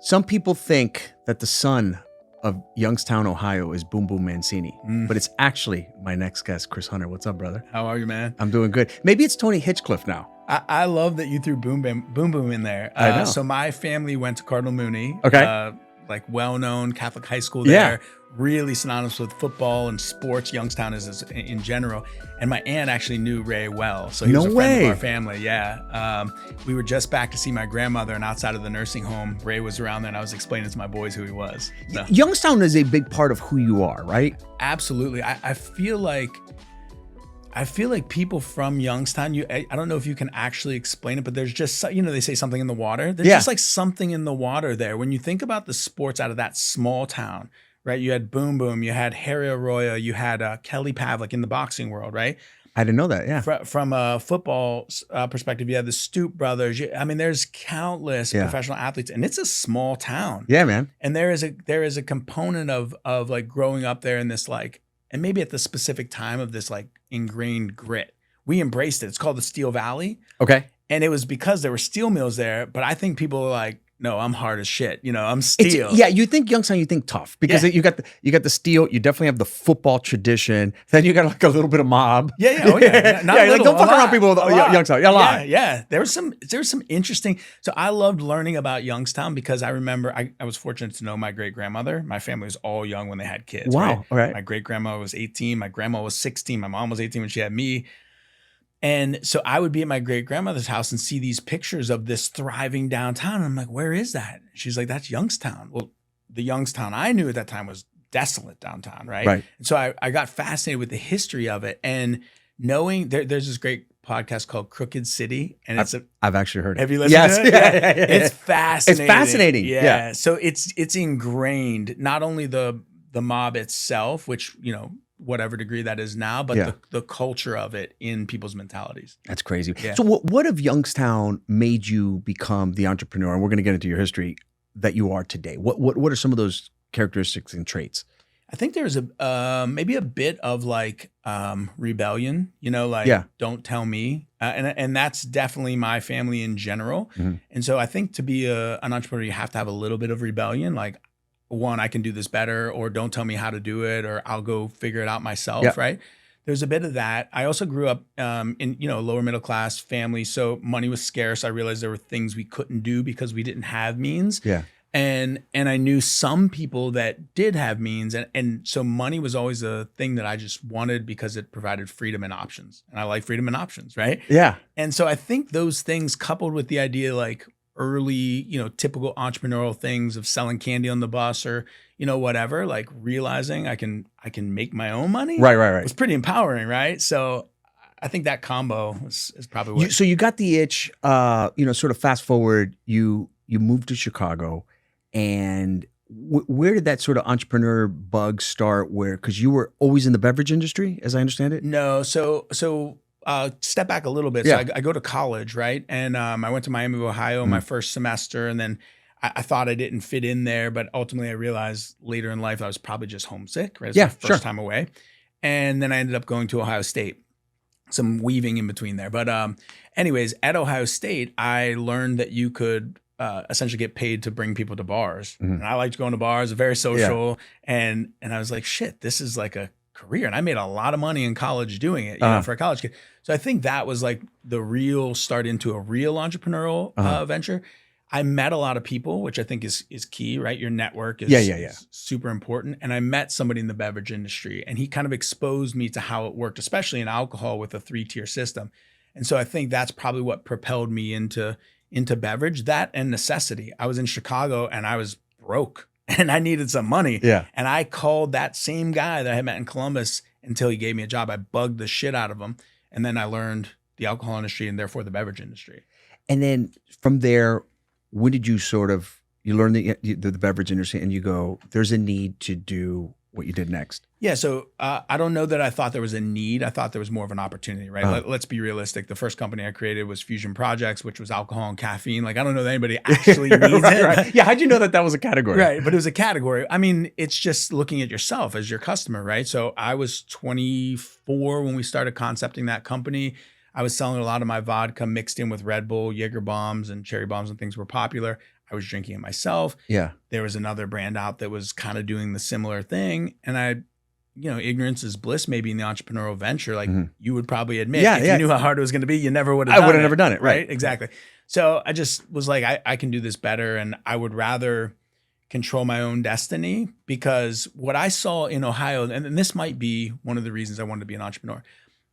Some people think that the son of Youngstown, Ohio is Boom Boom Mancini, but it's actually my next guest, Chris Hunter. What's up, brother? How are you, man? I'm doing good. Maybe it's Tony Hitchcliffe now. I love that you threw Boom Boom in there. I know. So my family went to Cardinal Mooney. Okay. Like well-known Catholic high school there. Really synonymous with football and sports. Youngstown is in general. And my aunt actually knew Ray well. So he was a friend of our family. Yeah. We were just back to see my grandmother, and outside of the nursing home, Ray was around there, and I was explaining to my boys who he was. So. Youngstown is a big part of who you are, right? Absolutely. I feel like people from Youngstown, I don't know if you can actually explain it, but there's just, they say something in the water. There's just like something in the water there. When you think about the sports out of that small town, right? You had Boom Boom, you had Harry Arroyo, you had Kelly Pavlik in the boxing world, right? I didn't know that, yeah. From a football perspective, you have the Stoop brothers. There's countless professional athletes, and it's a small town. Yeah, man. And there is a component of like growing up there in this like, and maybe at the specific time of this like ingrained grit. We embraced it. It's called the Steel Valley. Okay. And it was because there were steel mills there, but I think people are like, no, I'm hard as shit. I'm steel. You think Youngstown, you think tough because you got the steel. You definitely have the football tradition. Then you got like a little bit of mob. Oh yeah. Not little, like don't fuck around people with Youngstown. Yeah, a lot. Yeah. There was some interesting. So I loved learning about Youngstown because I remember I was fortunate to know my great grandmother. My family was all young when they had kids. Wow. Right? All right. My great grandma was 18. My grandma was 16. My mom was 18 when she had me. And so I would be at my great grandmother's house and see these pictures of this thriving downtown. And I'm like, where is that? She's like, that's Youngstown. Well, the Youngstown I knew at that time was desolate downtown, right? Right. And so I got fascinated with the history of it and knowing there's this great podcast called Crooked City. And I've actually heard it. Have you listened to it? Yeah. It's fascinating. It's fascinating. Yeah. So it's ingrained, not only the mob itself, which, whatever degree that is now, but the culture of it in people's mentalities. That's crazy. Yeah. So what of Youngstown made you become the entrepreneur? And we're going to get into your history that you are today. What are some of those characteristics and traits? I think there's maybe a bit of like rebellion, don't tell me. And that's definitely my family in general. Mm-hmm. And so I think to be an entrepreneur, you have to have a little bit of rebellion. Like, one, I can do this better, or don't tell me how to do it, or I'll go figure it out myself, right? There's a bit of that. I also grew up in, lower middle class family, so money was scarce. I realized there were things we couldn't do because we didn't have means. Yeah. And I knew some people that did have means, and so money was always a thing that I just wanted because it provided freedom and options. And I like freedom and options, right? Yeah. And so I think those things coupled with the idea like early, typical entrepreneurial things of selling candy on the bus or, whatever, like realizing I can make my own money. Right. It's pretty empowering, right? So I think that combo is probably what. So you got the itch, sort of fast forward, you moved to Chicago, and where did that sort of entrepreneur bug start? Because you were always in the beverage industry, as I understand it? No. So step back a little bit. Yeah. So I go to college, right? And I went to Miami, Ohio my first semester. And then I thought I didn't fit in there. But ultimately, I realized later in life, I was probably just homesick, right? It was my first time away. And then I ended up going to Ohio State. Some weaving in between there. But anyways, at Ohio State, I learned that you could essentially get paid to bring people to bars. Mm-hmm. And I liked going to bars, very social. Yeah. And I was like, shit, this is like a career. And I made a lot of money in college doing it, for a college kid. So I think that was like the real start into a real entrepreneurial venture. I met a lot of people, which I think is key, right? Your network is super important. And I met somebody in the beverage industry, and he kind of exposed me to how it worked, especially in alcohol with a 3-tier system. And so I think that's probably what propelled me into beverage, that and necessity. I was in Chicago and I was broke. And I needed some money. Yeah. And I called that same guy that I had met in Columbus until he gave me a job. I bugged the shit out of him. And then I learned the alcohol industry and therefore the beverage industry. And then from there, when did you you learn the beverage industry and you go, there's a need to do what you did next? Yeah. So I don't know that I thought there was a need. I thought there was more of an opportunity, right? Let's be realistic. The first company I created was Fusion Projects, which was alcohol and caffeine. Like, I don't know that anybody actually needs it. Right. Yeah. How'd you know that was a category? Right. But it was a category. I mean, it's just looking at yourself as your customer, right? So I was 24 when we started concepting that company. I was selling a lot of my vodka mixed in with Red Bull, Jaeger bombs, and cherry bombs and things were popular. I was drinking it myself. Yeah. There was another brand out that was kind of doing the similar thing. And ignorance is bliss maybe in the entrepreneurial venture. Like you would probably admit, if you knew how hard it was going to be, you never would have done it. I would have never done it. Right. Exactly. So I just was like, I can do this better. And I would rather control my own destiny, because what I saw in Ohio, and this might be one of the reasons I wanted to be an entrepreneur,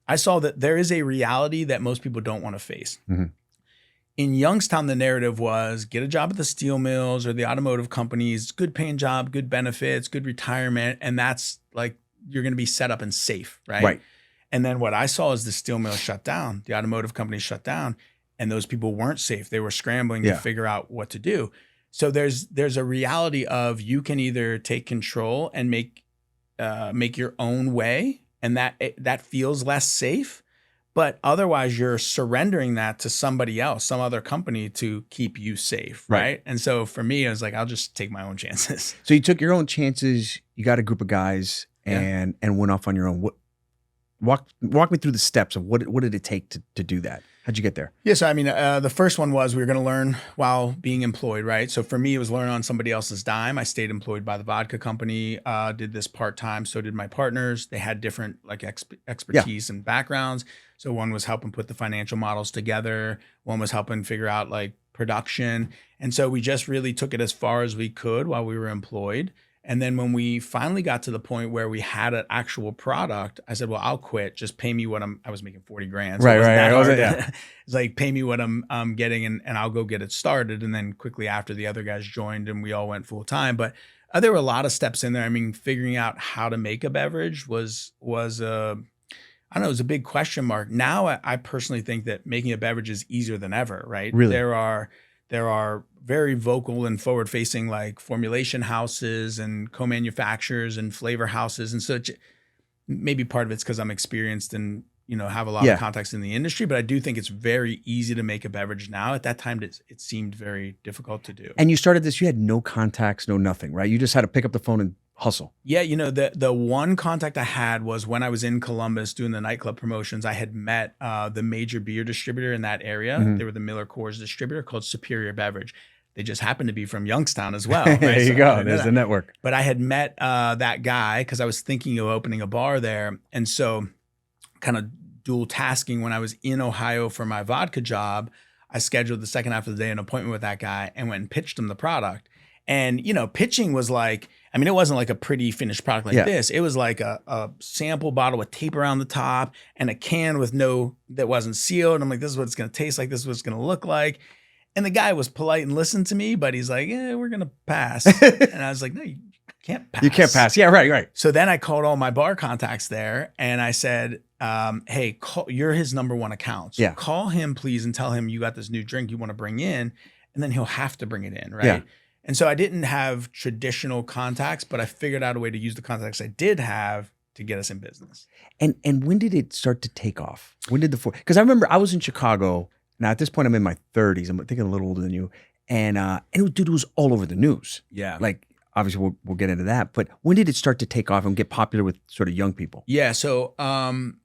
I saw that there is a reality that most people don't want to face. In Youngstown, the narrative was get a job at the steel mills or the automotive companies, good paying job, good benefits, good retirement. And that's like, you're going to be set up and safe. Right. And then what I saw is the steel mill shut down, the automotive companies shut down, and those people weren't safe. They were scrambling to figure out what to do. So there's a reality of you can either take control and make your own way, and that feels less safe, but otherwise you're surrendering that to somebody else, some other company to keep you safe, right? And so for me, I was like, I'll just take my own chances. So you took your own chances. You got a group of guys and went off on your own. Walk me through the steps of what did it take to do that? How'd you get there? Yeah, so I mean, the first one was we were going to learn while being employed, right? So for me, it was learn on somebody else's dime. I stayed employed by the vodka company, did this part-time. So did my partners. They had different like expertise and backgrounds. So one was helping put the financial models together. One was helping figure out like production. And so we just really took it as far as we could while we were employed. And then when we finally got to the point where we had an actual product, I said, well, I'll quit. Just pay me what I was making 40 grand. So it's like, pay me what I'm getting and I'll go get it started. And then quickly after, the other guys joined and we all went full time. But there were a lot of steps in there. I mean, figuring out how to make a beverage was I don't know, it was a big question mark. Now I personally think that making a beverage is easier than ever, right? Really? There are very vocal and forward-facing like formulation houses and co-manufacturers and flavor houses and such. Maybe part of it's because I'm experienced and have a lot of contacts in the industry, but I do think it's very easy to make a beverage now. At that time, it seemed very difficult to do. And you started this, you had no contacts, no nothing, right? You just had to pick up the phone and hustle. Yeah, the one contact I had was when I was in Columbus doing the nightclub promotions. I had met the major beer distributor in that area. They were the Miller Coors distributor called Superior Beverage. They just happened to be from Youngstown as well. Right? There you go. There's the network. But I had met that guy because I was thinking of opening a bar there. And so kind of dual tasking when I was in Ohio for my vodka job, I scheduled the second half of the day an appointment with that guy and went and pitched him the product. And, pitching was like, I mean, it wasn't like a pretty finished product like this. It was like a sample bottle with tape around the top and a can that wasn't sealed. And I'm like, this is what it's going to taste like. This is what it's going to look like. And the guy was polite and listened to me, but he's like, we're going to pass. And I was like, no, you can't pass. You can't pass. Yeah, right. So then I called all my bar contacts there and I said, hey, you're his number one account. So call him, please, and tell him you got this new drink you want to bring in. And then he'll have to bring it in, right? Yeah. And so I didn't have traditional contacts, but I figured out a way to use the contacts I did have to get us in business. And when did it start to take off? When did because I remember I was in Chicago. Now at this point I'm in my 30s. I'm thinking a little older than you. And it was all over the news. Yeah. Like obviously we'll get into that. But when did it start to take off and get popular with sort of young people? Yeah. So the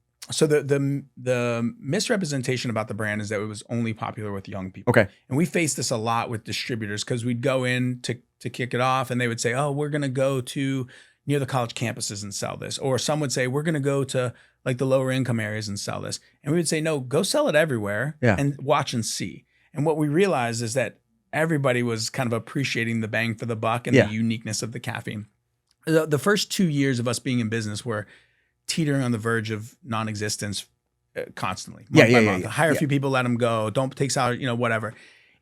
misrepresentation about the brand is that it was only popular with young people. Okay. And we faced this a lot with distributors because we'd go in to kick it off and they would say, oh, we're going to go to near the college campuses and sell this. Or some would say, we're going to go to like the lower income areas and sell this. And we would say, no, go sell it everywhere and watch and see. And what we realized is that everybody was kind of appreciating the bang for the buck and the uniqueness of the caffeine. The first 2 years of us being in business were teetering on the verge of non-existence constantly. Month by month. Hire a few people, let them go. Don't take salary, whatever.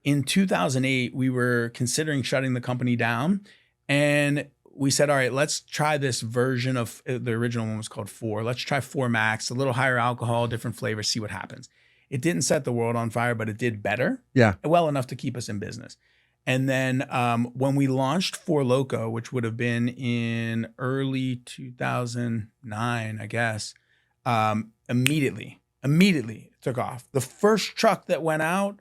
In 2008, we were considering shutting the company down. And we said, all right, let's try this version of the original one was called Four. Let's try Four Max, a little higher alcohol, different flavors, see what happens. It didn't set the world on fire, but it did better. Yeah. Well enough to keep us in business. And then when we launched Four Loko, which would have been in early 2009, I guess, immediately it took off. The first truck that went out,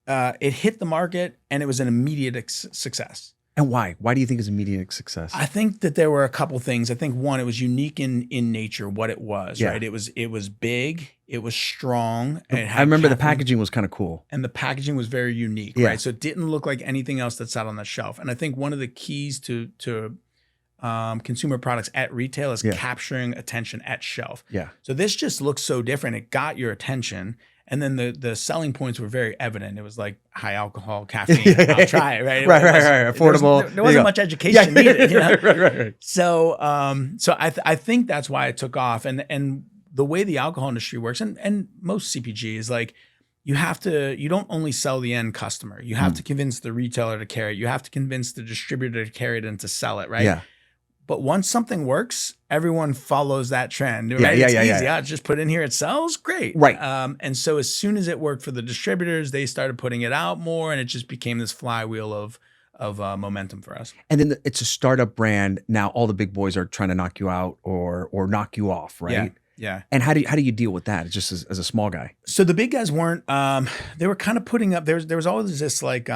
it hit the market and it was an immediate success. And why? Why do you think it's immediate success? I think that there were a couple things. I think one, it was unique in nature, what it was, Yeah. right? It was big, it was strong. And it had I remember the caffeine, packaging was kind of cool. and the packaging was very unique, Yeah. right? So it didn't look like anything else that sat on the shelf. And I think one of the keys to consumer products at retail is capturing attention at shelf. Yeah. So this just looked so different. It got your attention. And then the selling points were very evident. It was like high alcohol, caffeine. I'll try it, right? Right. Affordable. There wasn't much education needed. You know? Right. So I think that's why it took off. And the way the alcohol industry works, and most CPG is like, you don't only sell the end customer. You have to convince the retailer to carry it. You have to convince the distributor to carry it and to sell it, right? Yeah. But once something works, everyone follows that trend. Right? Yeah, It's easy. yeah. Just put it in here, it sells, great. Right. And so as soon as it worked for the distributors, they started putting it out more, and it just became this flywheel of momentum for us. And then it's a startup brand. Now all the big boys are trying to knock you out or knock you off, right? Yeah. And how do you deal with that? Just as a small guy. So the big guys weren't. They were kind of putting up. There was always this like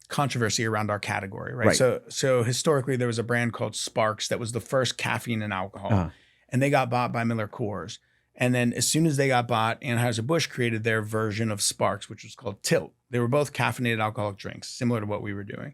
controversy around our category, right? So historically, there was a brand called Sparks that was the first caffeine and alcohol, and they got bought by Miller Coors. And then as soon as they got bought, Anheuser-Busch created their version of Sparks, which was called Tilt. They were both caffeinated alcoholic drinks, similar to what we were doing.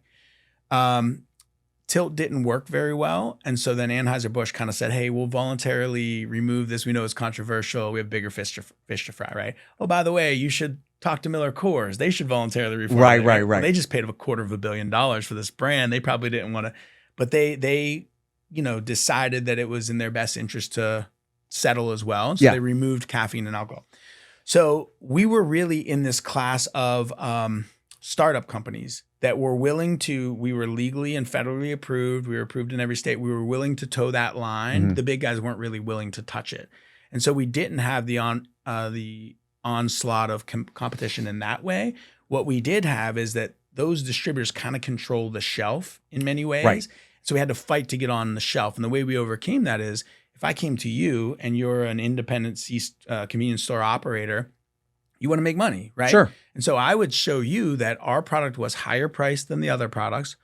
Tilt didn't work very well. And so then Anheuser-Busch kind of said, hey, we'll voluntarily remove this. We know it's controversial. We have bigger fish to fry, right? Oh, by the way, you should talk to Miller Coors. They should voluntarily reform. Right. Well, they just paid $250 million for this brand. They probably didn't want to, but they decided that it was in their best interest to settle as well. And so they removed caffeine and alcohol. So we were really in this class of startup companies that were willing to, we were legally and federally approved. We were approved in every state. We were willing to toe that line. Mm-hmm. The big guys weren't really willing to touch it. And so we didn't have the onslaught of competition in that way. What we did have is that those distributors kind of control the shelf in many ways. Right. So we had to fight to get on the shelf. And the way we overcame that is if I came to you and you're an independent convenience store operator, you want to make money, right? Sure. And so I would show you that our product was higher priced than the other products.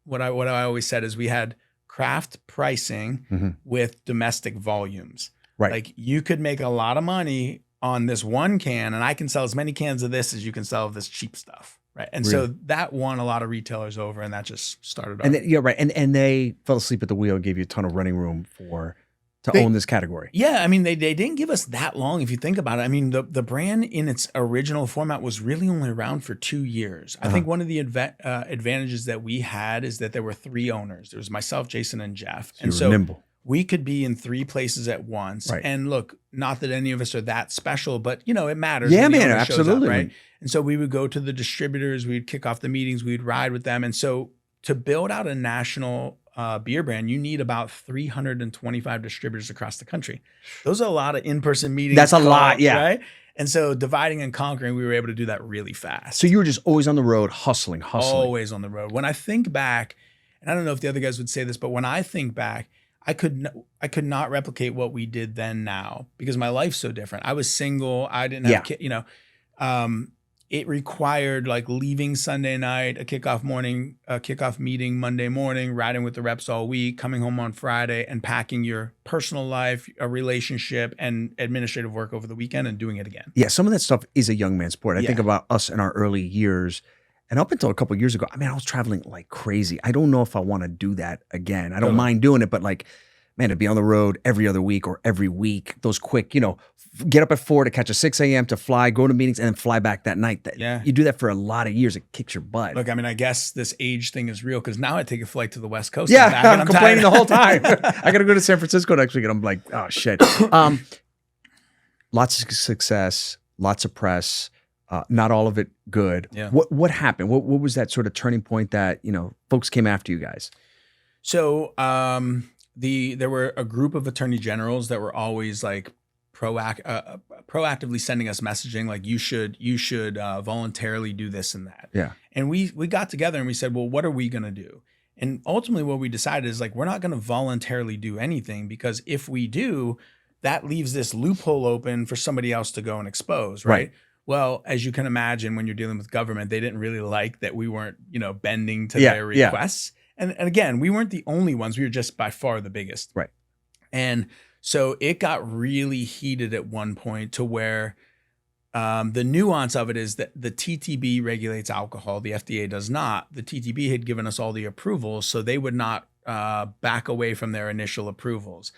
What I always said is we had craft pricing with domestic volumes. Right. Like you could make a lot of money on this one can, and I can sell as many cans of this as you can sell of this cheap stuff. Right. And so that won a lot of retailers over, and that just started off. And then, right. And they fell asleep at the wheel and gave you a ton of running room to own this category. Yeah. I mean, they didn't give us that long if you think about it. I mean, the brand in its original format was really only around for 2 years. I think one of the advantages that we had is that there were 3 owners. There was myself, Jason, and Jeff. And so nimble. We could be in 3 places at once. Right. And look, not that any of us are that special, but it matters. Yeah, man, absolutely. Up, right. And so we would go to the distributors, we'd kick off the meetings, we'd ride with them. And so to build out a national beer brand, you need about 325 distributors across the country. Those are a lot of in-person meetings. That's a lot, yeah. Right? And so dividing and conquering, we were able to do that really fast. So you were just always on the road, hustling. Always on the road. When I think back, and I don't know if the other guys would say this, but when I think back, I could not replicate what we did then now because my life's so different. I was single. I didn't have kids, it required like leaving Sunday night, a kickoff meeting Monday morning, riding with the reps all week, coming home on Friday and packing your personal life, a relationship and administrative work over the weekend and doing it again. Yeah. Some of that stuff is a young man's sport. I think about us in our early years and up until a couple of years ago, I was traveling like crazy. I don't know if I want to do that again. I don't mind doing it, but like, man, to be on the road every other week or every week, those quick, get up at 4 to catch a 6 a.m. to fly, go to meetings, and then fly back that night. You do that for a lot of years. It kicks your butt. Look, I guess this age thing is real because now I take a flight to the West Coast. Yeah, and I'm complaining the whole time. I got to go to San Francisco next week, and I'm like, oh, shit. Lots of success, lots of press, not all of it good. Yeah. What happened? What was that sort of turning point that, folks came after you guys? So there were a group of attorney generals that were always like proactively sending us messaging like you should voluntarily do this and that. Yeah. And we got together and we said, well, what are we going to do? And ultimately what we decided is like, we're not going to voluntarily do anything because if we do, that leaves this loophole open for somebody else to go and expose. Right. Well, as you can imagine, when you're dealing with government, they didn't really like that we weren't, bending to their requests. And again, we weren't the only ones. We were just by far the biggest. Right. And so it got really heated at one point to where the nuance of it is that the TTB regulates alcohol. The FDA does not. The TTB had given us all the approvals, so they would not back away from their initial approvals.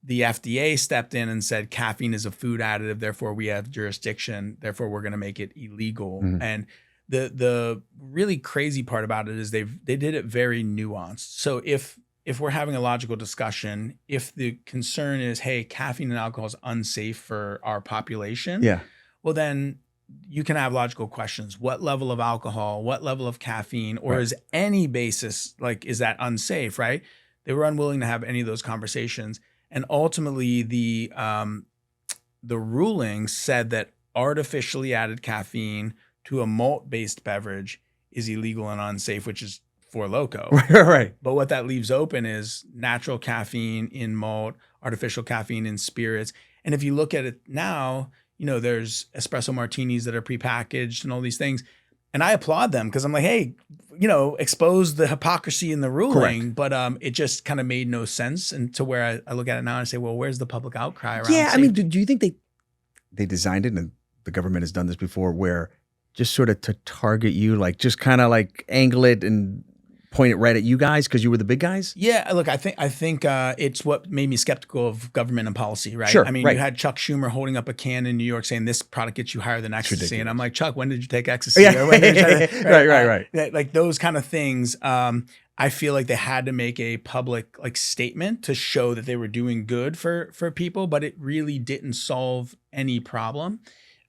The FDA stepped in and said caffeine is a food additive, therefore we have jurisdiction, therefore we're going to make it illegal. Mm-hmm. And the really crazy part about it is they did it very nuanced. So if we're having a logical discussion, if the concern is, hey, caffeine and alcohol is unsafe for our population, well then you can have logical questions. What level of alcohol, what level of caffeine, or is any basis, like, is that unsafe, right? They were unwilling to have any of those conversations. And ultimately, the ruling said that artificially added caffeine to a malt-based beverage is illegal and unsafe, which is Four Loko. Right. But what that leaves open is natural caffeine in malt, artificial caffeine in spirits. And if you look at it now, there's espresso martinis that are prepackaged and all these things. And I applaud them because I'm like, hey, expose the hypocrisy in the ruling. Correct. But it just kind of made no sense. And to where I look at it now and I say, well, where's the public outcry around safety? I mean, do you think they designed it, and the government has done this before, where just sort of to target you, like just kind of like angle it and point it right at you guys because you were the big guys? Yeah, look, I think it's what made me skeptical of government and policy, right? Sure, I mean, you had Chuck Schumer holding up a can in New York saying this product gets you higher than ecstasy, and I'm like, Chuck, when did you take ecstasy? Yeah. Or when did you right. Like those kind of things. I feel like they had to make a public statement to show that they were doing good for people, but it really didn't solve any problem.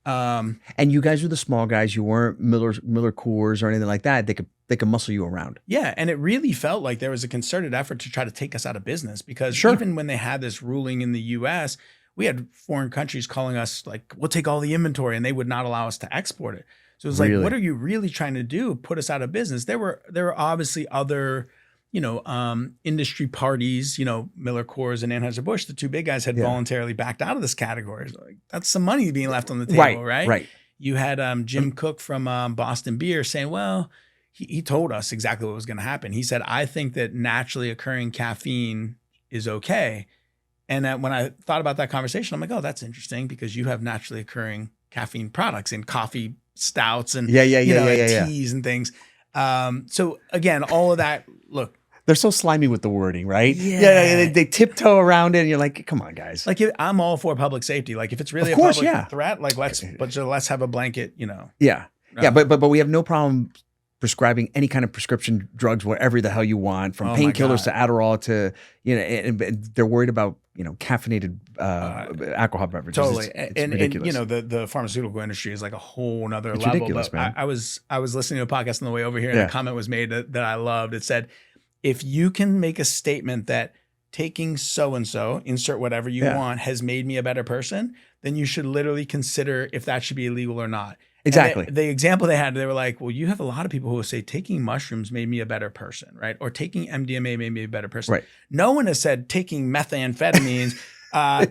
And you guys were the small guys. You weren't Miller Coors or anything like that. They could muscle you around. Yeah, and it really felt like there was a concerted effort to try to take us out of business because even when they had this ruling in the U.S., we had foreign countries calling us like, we'll take all the inventory, and they would not allow us to export it. So it was like, what are you really trying to do? Put us out of business? There were obviously other, industry parties, Miller Coors and Anheuser-Busch, the two big guys had voluntarily backed out of this category. Like, that's some money being left on the table, right? Right. You had Jim Cook from Boston Beer saying, well, he told us exactly what was going to happen. He said, I think that naturally occurring caffeine is okay. And when I thought about that conversation, I'm like, oh, that's interesting because you have naturally occurring caffeine products in coffee stouts and teas and things. So again, all of that, look. They're so slimy with the wording, right? Yeah. They tiptoe around it and you're like, come on, guys. Like I'm all for public safety. Like if it's really public threat, like let's have a blanket, Yeah. But we have no problem prescribing any kind of prescription drugs, whatever the hell you want, from painkillers to Adderall to, and they're worried about, caffeinated alcohol beverages. Totally. It's ridiculous. And the pharmaceutical industry is like a whole nother it's level. Ridiculous, but man. I was listening to a podcast on the way over here and a comment was made that I loved. It said, if you can make a statement that taking so-and-so, insert whatever you want, has made me a better person, then you should literally consider if that should be illegal or not. Exactly. The example they had, they were like, well, you have a lot of people who will say taking mushrooms made me a better person, right? Or taking MDMA made me a better person. Right. No one has said taking methamphetamines,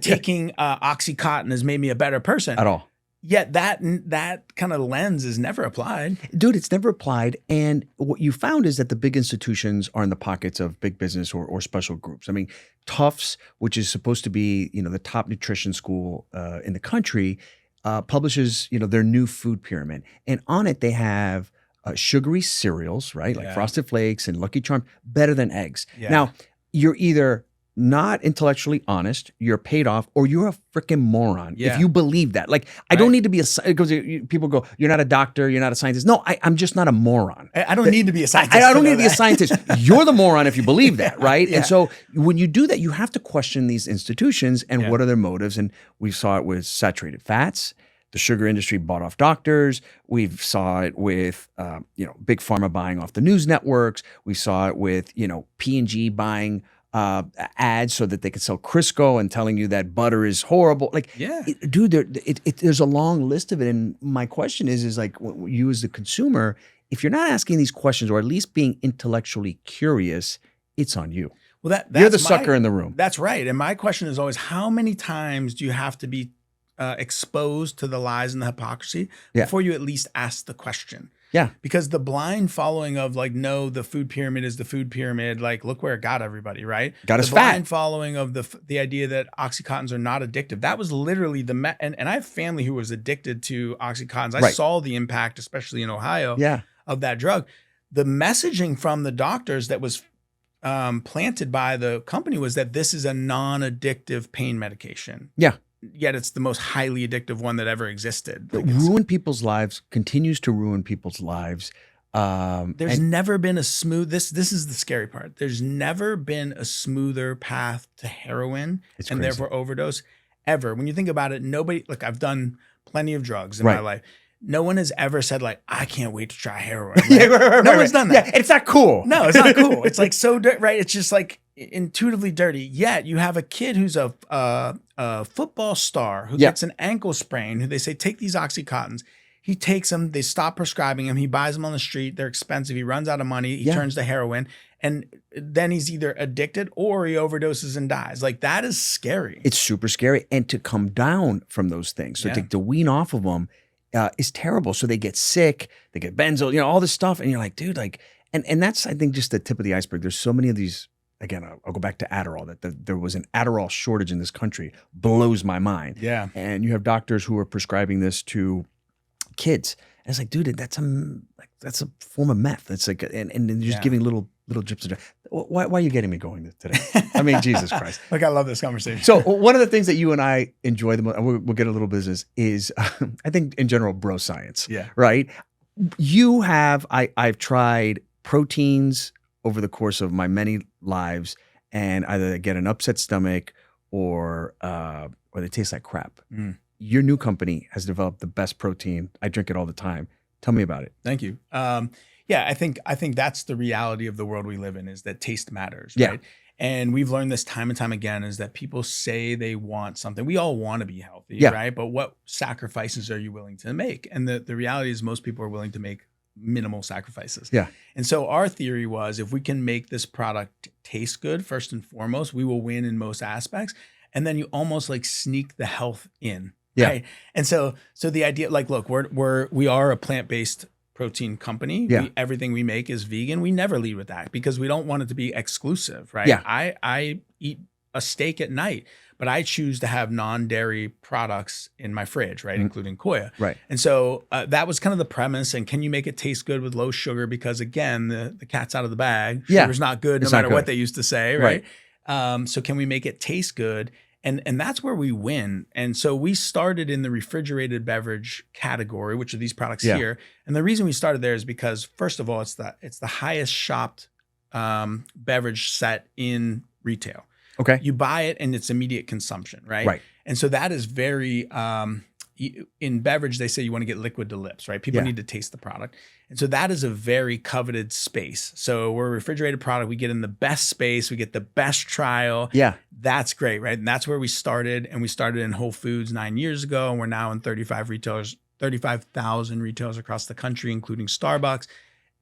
taking Oxycontin has made me a better person. At all. Yet that kind of lens is never applied. Dude, it's never applied. And what you found is that the big institutions are in the pockets of big business or special groups. I mean, Tufts, which is supposed to be, the top nutrition school in the country, publishes, their new food pyramid. And on it, they have sugary cereals, right? Like Frosted Flakes and Lucky Charms, better than eggs. Yeah. Now, you're either not intellectually honest, you're paid off, or you're a freaking moron if you believe that. Like, I don't need to be because people go, you're not a doctor, you're not a scientist. No, I'm just not a moron. I don't need to be a scientist. I don't need to be a scientist. You're the moron if you believe that, right? And so when you do that, you have to question these institutions and what are their motives. And we saw it with saturated fats. The sugar industry bought off doctors. We saw it with, big pharma buying off the news networks. We saw it with, P&G buying ads so that they could sell Crisco and telling you that butter is horrible. Like, dude, there's a long list of it. And my question is like, you as the consumer, if you're not asking these questions or at least being intellectually curious, it's on you. Well, you're the sucker in the room. That's right. And my question is always, how many times do you have to be exposed to the lies and the hypocrisy Yeah. before you at least ask the question. Yeah. Because the blind following of like, no, the food pyramid is the food pyramid. Like, look where it got everybody, right? Got us the fat. blind following of the idea that Oxycontins are not addictive. That was literally and I have family who was addicted to Oxycontins. I Right. saw the impact, especially in Ohio, Yeah. of that drug. The messaging from the doctors that was planted by the company was that this is a non-addictive pain medication. Yeah. Yet it's the most highly addictive one that ever existed. It ruined people's lives, continues to ruin people's lives. There's never been a smooth, this is the scary part. There's never been a smoother path to heroin and therefore overdose ever. When you think about it, nobody, look, I've done plenty of drugs in my life. No one has ever said like, I can't wait to try heroin. Right? No one's done that. Yeah, it's not cool. No, it's not cool. It's like so right. It's just like intuitively dirty. Yet you have a kid who's a football star who gets an ankle sprain, who they say, take these Oxycontins. He takes them. They stop prescribing them. He buys them on the street. They're expensive. He runs out of money. He turns to heroin. And then he's either addicted or he overdoses and dies. Like, that is scary. It's super scary. And to come down from those things, so to wean off of them is terrible. So they get sick, they get benzo, all this stuff. And you're like, dude, like, and that's, I think, just the tip of the iceberg. There's so many of these. Again, I'll go back to Adderall, that there was an Adderall shortage in this country. Blows my mind. Yeah. And you have doctors who are prescribing this to kids. And it's like, dude, that's a form of meth. It's like, and they're just giving little drips of drugs. Why are you getting me going today? I mean, Jesus Christ. Look, I love this conversation. So one of the things that you and I enjoy the most, and we'll get a little business, is I think in general, bro science. Yeah. Right? You have, I've tried proteins over the course of my many lives, and either get an upset stomach or they taste like crap. Your new company has developed the best protein. I drink it all the time. Tell me about it. Thank you. Yeah, I think that's the reality of the world we live in, is that taste matters, Yeah. right? And we've learned this time and time again, is that people say they want something. We all want to be healthy, right? But what sacrifices are you willing to make? And the reality is most people are willing to make minimal sacrifices. Yeah. And so our theory was, if we can make this product taste good, first and foremost, we will win in most aspects. And then you almost like sneak the health in. Yeah. Right? And so the idea, like, look, we are a plant-based protein company. Yeah. Everything we make is vegan. We never lead with that because we don't want it to be exclusive, right? Yeah. I eat a steak at night, but I choose to have non-dairy products in my fridge, right? Including Koia. Right. And so that was kind of the premise. And can you make it taste good with low sugar? Because again, the cat's out of the bag. Sugar's not good, no matter what they used to say, right? So can we make it taste good? And that's where we win. And so we started in the refrigerated beverage category, which are these products here. And the reason we started there is because, first of all, it's the highest shopped beverage set in retail. Okay. You buy it and it's immediate consumption, right? Right. And so that is very, in beverage, they say you want to get liquid to lips, right? People need to taste the product. And so that is a very coveted space. So we're a refrigerated product. We get in the best space. We get the best trial. Yeah. That's great, right? And that's where we started. And we started in Whole Foods 9 years ago. And we're now in 35,000 retailers across the country, including Starbucks.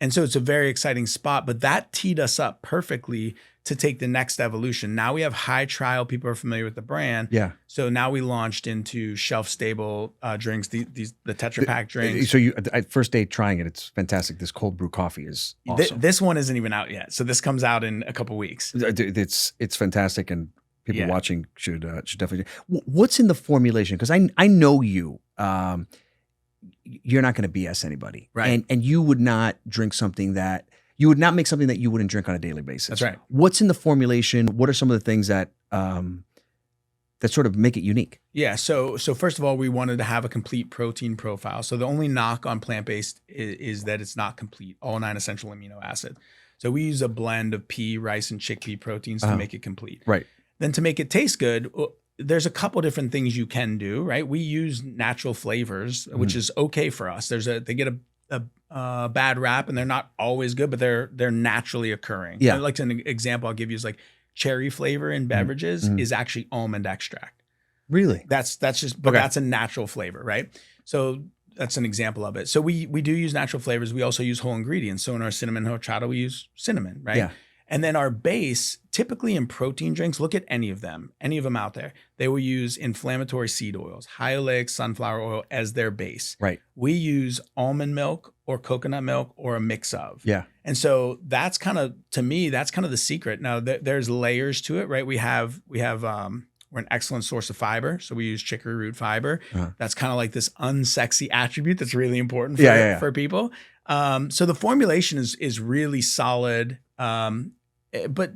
And so it's a very exciting spot, but that teed us up perfectly to take the next evolution. Now we have high trial. People are familiar with the brand. Yeah. So now we launched into shelf stable drinks, the Tetra Pak drinks. So first day trying it, it's fantastic. This cold brew coffee is awesome. This one isn't even out yet. So this comes out in a couple weeks. It's fantastic, and people watching should definitely. What's in the formulation? Because I know you. You're not going to BS anybody, right? And you would not drink something that you would not make something that you wouldn't drink on a daily basis. That's right. What's in the formulation? What are some of the things that that sort of make it unique? Yeah. So first of all, we wanted to have a complete protein profile. So the only knock on plant-based is that it's not complete, all 9 essential amino acids. So we use a blend of pea, rice, and chickpea proteins to make it complete. Right. Then to make it taste good, there's a couple different things you can do, right? We use natural flavors, which is okay for us. They get a bad rap, and they're not always good, but they're naturally occurring. Yeah. Like an example I'll give you is like cherry flavor in beverages is actually almond extract. Really? That's just, but that's a natural flavor, right? So that's an example of it. So we do use natural flavors. We also use whole ingredients. So in our cinnamon horchata, we use cinnamon, right? Yeah. And then our base, typically in protein drinks, look at any of them out there, they will use inflammatory seed oils, high oleic sunflower oil as their base. Right. We use almond milk or coconut milk or a mix of. Yeah. And so that's kind of, to me, that's kind of the secret. Now there's layers to it, right? We're an excellent source of fiber. So we use chicory root fiber. That's kind of like this unsexy attribute that's really important for people. So the formulation is really solid. But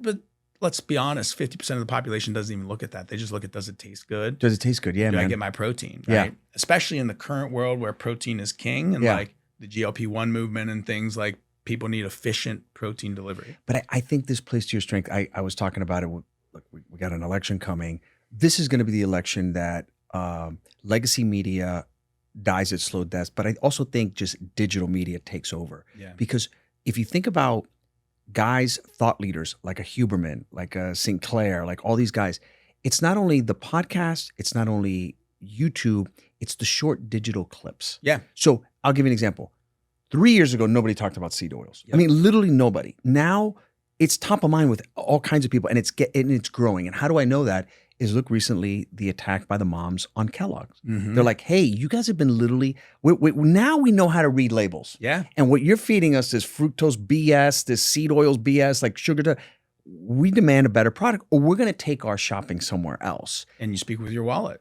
let's be honest, 50% of the population doesn't even look at that. They just look at, does it taste good? Does it taste good? Yeah, Do man. I get my protein? Right? Yeah. Especially in the current world where protein is king and like the GLP-1 movement and things, like people need efficient protein delivery. But I think this plays to your strength. I was talking about it. Look, we got an election coming. This is going to be the election that legacy media dies its slow deaths. But I also think just digital media takes over. Yeah. Because if you think about guys, thought leaders like a Huberman, like a Sinclair, like all these guys, it's not only the podcast, it's not only YouTube, it's the short digital clips. Yeah. So I'll give you an example. 3 years ago, nobody talked about seed oils. Yep. I mean, literally nobody. Now it's top of mind with all kinds of people, and it's growing. And how do I know that? Is look recently the attack by the moms on Kellogg's. Mm-hmm. They're like, hey, you guys have been literally, now we know how to read labels. Yeah. And what you're feeding us is fructose BS, this seed oils BS, like sugar. We demand a better product, or we're going to take our shopping somewhere else. And you speak with your wallet.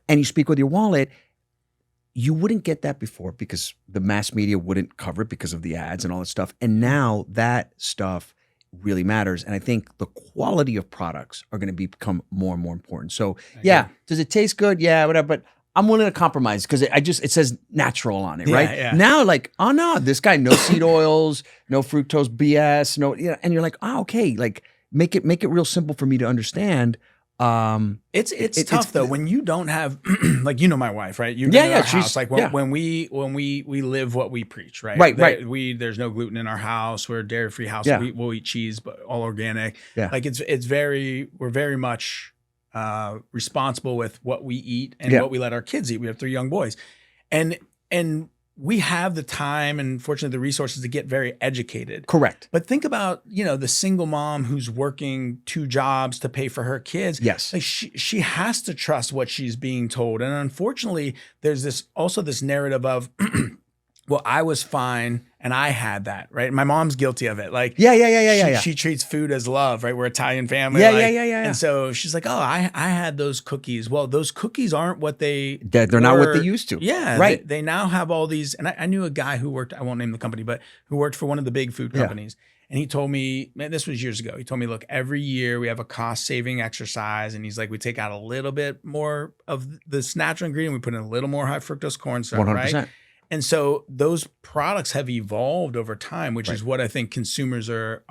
You wouldn't get that before because the mass media wouldn't cover it because of the ads and all that stuff. And now that stuff really matters. And I think the quality of products are going to become more and more important. So does it taste good? Yeah, whatever. But I'm willing to compromise because it says natural on it, right? Yeah. Now, like, oh no, this guy, no seed oils, no fructose BS, and you're like, oh, okay, like make it real simple for me to understand. It's tough though when you don't have like, my wife, right? You've been in our house. Like when we live what we preach, right? Right. There's no gluten in our house. We're a dairy-free house. Yeah. We'll eat cheese, but all organic. Yeah. Like we're very much responsible with what we eat and what we let our kids eat. We have 3 young boys, and we have the time and fortunately the resources to get very educated. Correct. But think about, the single mom who's working 2 jobs to pay for her kids. Yes. Like she has to trust what she's being told. And unfortunately, there's this narrative of, well, I was fine and I had that, right? My mom's guilty of it. Like, she treats food as love, right? We're Italian family. Yeah. And so she's like, oh, I had those cookies. Well, those cookies aren't what they're not what they used to. Yeah. Right. They now have all these, and I knew a guy who worked, I won't name the company, but who worked for one of the big food companies. And he told me, man, this was years ago. He told me, look, every year we have a cost saving exercise. And he's like, we take out a little bit more of this natural ingredient. We put in a little more high fructose corn syrup, 100%. Right? And so those products have evolved over time, which is what I think consumers are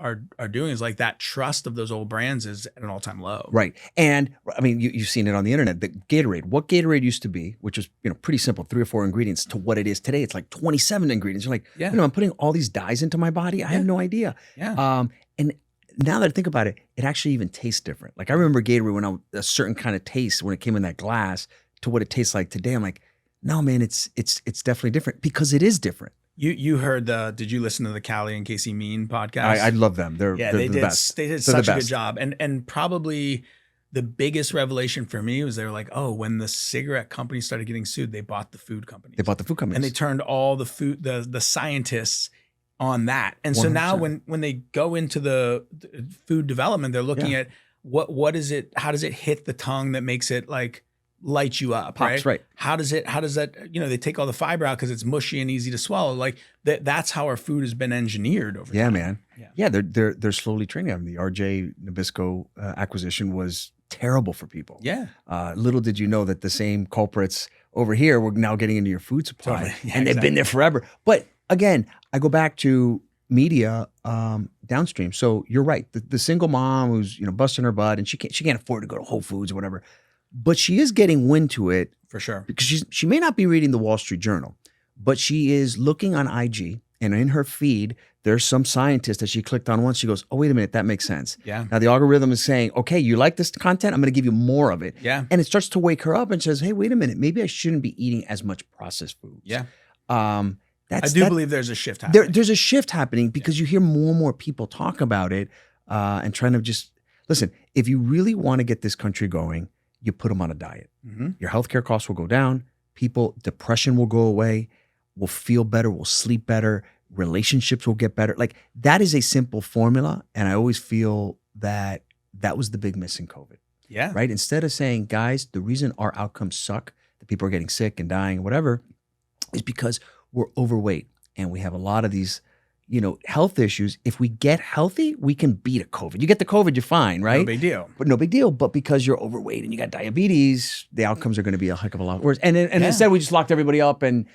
doing, is like that trust of those old brands is at an all-time low. Right. And I mean, you've seen it on the internet, the Gatorade, what Gatorade used to be, which was, pretty simple, 3 or 4 ingredients, to what it is today. It's like 27 ingredients. You're like, I'm putting all these dyes into my body. I have no idea. Yeah. And now that I think about it, it actually even tastes different. Like I remember Gatorade when a certain kind of taste when it came in that glass to what it tastes like today. I'm like, no, man, it's definitely different because it is different. You heard did you listen to the Callie and Casey Mean podcast? I love them. They're the best. They did such a good job. And probably the biggest revelation for me was they were like, oh, when the cigarette companies started getting sued, they bought the food companies. And they turned all the food, the scientists on that. And so 100%. Now when they go into the food development, they're looking at what is it, how does it hit the tongue that makes it like light you up, Pops, right? How does that, they take all the fiber out because it's mushy and easy to swallow. Like that's how our food has been engineered over time. Man. Yeah, they're slowly training. I mean, the RJ Nabisco acquisition was terrible for people. Yeah. Little did you know that the same culprits over here were now getting into your food supply. Totally. Yeah, and they've been there forever. But again, I go back to media downstream. So you're right. The single mom who's busting her butt and she can't afford to go to Whole Foods or whatever. But she is getting wind to it. For sure. Because she may not be reading the Wall Street Journal, but she is looking on IG, and in her feed, there's some scientist that she clicked on once. She goes, oh, wait a minute, that makes sense. Yeah. Now the algorithm is saying, okay, you like this content? I'm going to give you more of it. Yeah. And it starts to wake her up and says, hey, wait a minute, maybe I shouldn't be eating as much processed foods. Yeah. I believe there's a shift happening. There's a shift happening because you hear more and more people talk about it. and trying to just listen. If you really want to get this country going, you put them on a diet. Your healthcare costs will go down. Depression will go away. We'll feel better. We'll sleep better. Relationships will get better. Like that is a simple formula. And I always feel that was the big miss in COVID. Yeah. Right. Instead of saying, guys, the reason our outcomes suck, that people are getting sick and dying and whatever, is because we're overweight and we have a lot of these, health issues. If we get healthy, we can beat a COVID. You get the COVID, you're fine, right? No big deal. But no big deal. But because you're overweight and you got diabetes, the outcomes are going to be a heck of a lot worse. And instead, we just locked everybody up and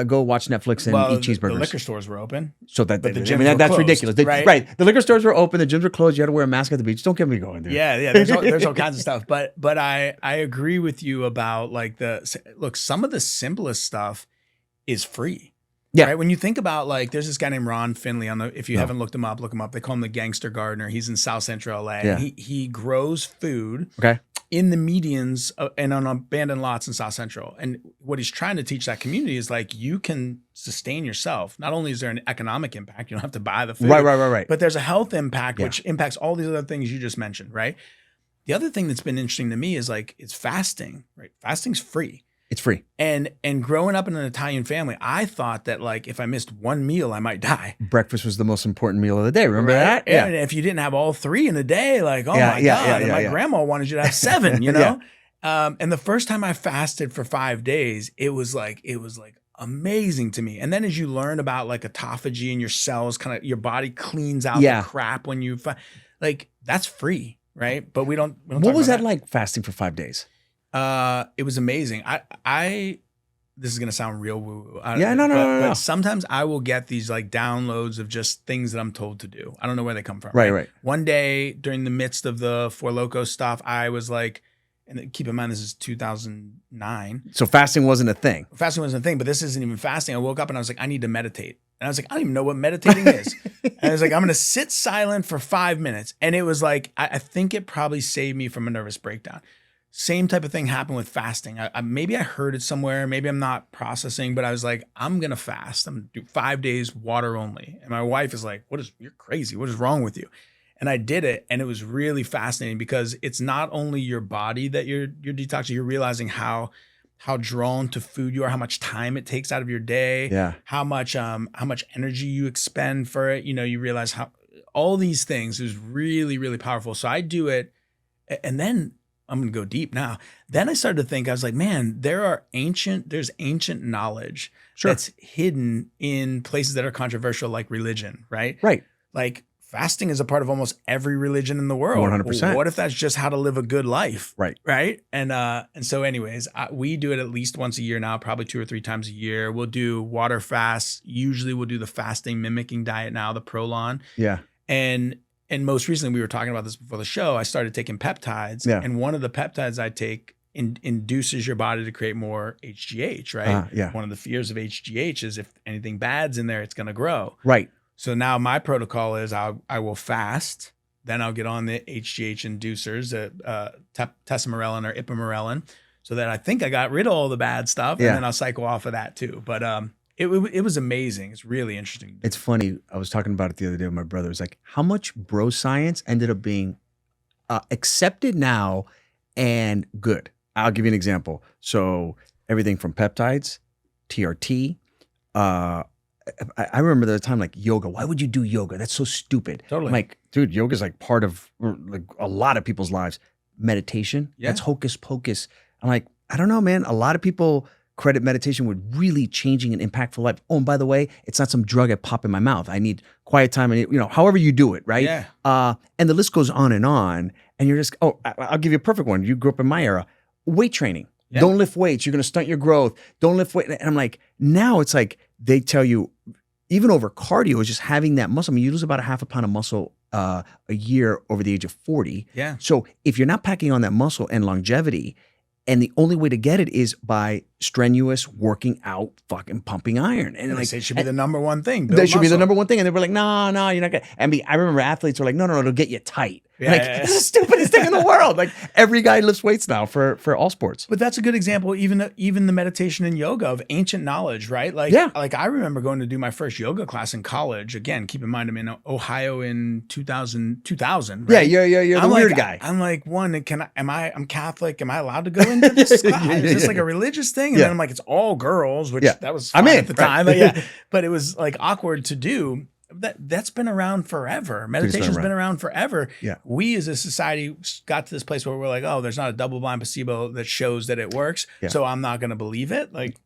go watch Netflix and eat cheeseburgers. The liquor stores were open. So but the gyms were that's closed, ridiculous. right? The liquor stores were open. The gyms were closed. You had to wear a mask at the beach. Don't get me going there. Yeah. There's all kinds of stuff. But I agree with you about like some of the simplest stuff is free. Yeah. Right. When you think about like, there's this guy named Ron Finley if you haven't looked him up, look him up. They call him the gangster gardener. He's in South Central LA. Yeah. He grows food Okay. in the medians and on abandoned lots in South Central. And what he's trying to teach that community is like, you can sustain yourself. Not only is there an economic impact, you don't have to buy the food. Right. But there's a health impact, which impacts all these other things you just mentioned. Right. The other thing that's been interesting to me is like, it's fasting, right? Fasting's free. It's free. And growing up in an Italian family, I thought that like if I missed one meal, I might die. Breakfast was the most important meal of the day. Remember that? Yeah. And if you didn't have all three in a day, like, oh my God. And my grandma wanted you to have 7, And the first time I fasted for 5 days, it was like amazing to me. And then as you learn about like autophagy and your cells, kind of your body cleans out the crap when you like that's free, right? But we don't what was that like fasting for 5 days? It was amazing. This is going to sound real woo. No. But sometimes I will get these like downloads of just things that I'm told to do. I don't know where they come from. Right. One day during the midst of the Four Loko stuff, I was like, and keep in mind, this is 2009. So fasting wasn't a thing. Fasting wasn't a thing, but this isn't even fasting. I woke up and I was like, I need to meditate. And I was like, I don't even know what meditating is. And I was like, I'm going to sit silent for 5 minutes. And it was like, I think it probably saved me from a nervous breakdown. Same type of thing happened with fasting. Maybe I heard it somewhere. Maybe I'm not processing, but I was like, I'm going to fast. I'm going to do 5 days water only. And my wife is like, you're crazy. What is wrong with you? And I did it. And it was really fascinating because it's not only your body that you're detoxing, you're realizing how drawn to food you are, how much time it takes out of your day, how much energy you expend for it. You realize how all these things is really, really powerful. So I do it. And then I'm going to go deep now. Then I started to think, I was like, man, there's ancient knowledge that's hidden in places that are controversial, like religion, right? Right. Like fasting is a part of almost every religion in the world. 100%. What if that's just how to live a good life? Right. Right. And so anyways, we do it at least once a year now, probably 2 or 3 times a year. We'll do water fasts. Usually we'll do the fasting mimicking diet now, the Prolon. Yeah. And most recently, we were talking about this before the show, I started taking peptides. Yeah. And one of the peptides I take induces your body to create more HGH, right? One of the fears of HGH is if anything bad's in there, it's going to grow. Right. So now my protocol is I will fast, then I'll get on the HGH inducers, tesamorelin or ipamorelin, so that I think I got rid of all the bad stuff, and then I'll cycle off of that too. But it was amazing. It's really interesting. It's funny. I was talking about it the other day with my brother. It was like how much bro science ended up being accepted now and good. I'll give you an example. So everything from peptides, TRT. I remember there was a time like yoga. Why would you do yoga? That's so stupid. Totally. I'm like, dude, yoga is like part of like a lot of people's lives. Meditation. Yeah. That's hocus pocus. I'm like, I don't know, man. A lot of people credit meditation with really changing an impactful life. Oh, and by the way, it's not some drug I pop in my mouth. I need quiet time. And however you do it, right? Yeah. And the list goes on. And you're just, I'll give you a perfect one. You grew up in my era. Weight training. Yeah. Don't lift weights. You're going to stunt your growth. Don't lift weight. And I'm like, now it's like they tell you, even over cardio, is just having that muscle. I mean, you lose about 1/2 pound of muscle a year over the age of 40. Yeah. So if you're not packing on that muscle and longevity, and the only way to get it is by strenuous, working out, fucking pumping iron. And They like, say it should be the number one thing. that should be the number one thing. And they were like, no, you're not gonna. I remember athletes were like, no, it'll get you tight. Yeah, like, yeah. this is the stupidest thing in the world. Like every guy lifts weights now for all sports. But that's a good example. Even the meditation and yoga of ancient knowledge, right? Like, like I remember going to do my first yoga class in college. Again, keep in mind I'm in Ohio in 2000. Right? Yeah, you're the weird guy. I'm like, I'm Catholic. Am I allowed to go into this class? Is this like a religious thing? And then I'm like, it's all girls, which that was fine at the time. But it was like awkward to do. That's been around forever. Meditation's been around forever. Yeah. We as a society got to this place where we're like, oh, there's not a double-blind placebo that shows that it works. Yeah. So I'm not going to believe it. Like,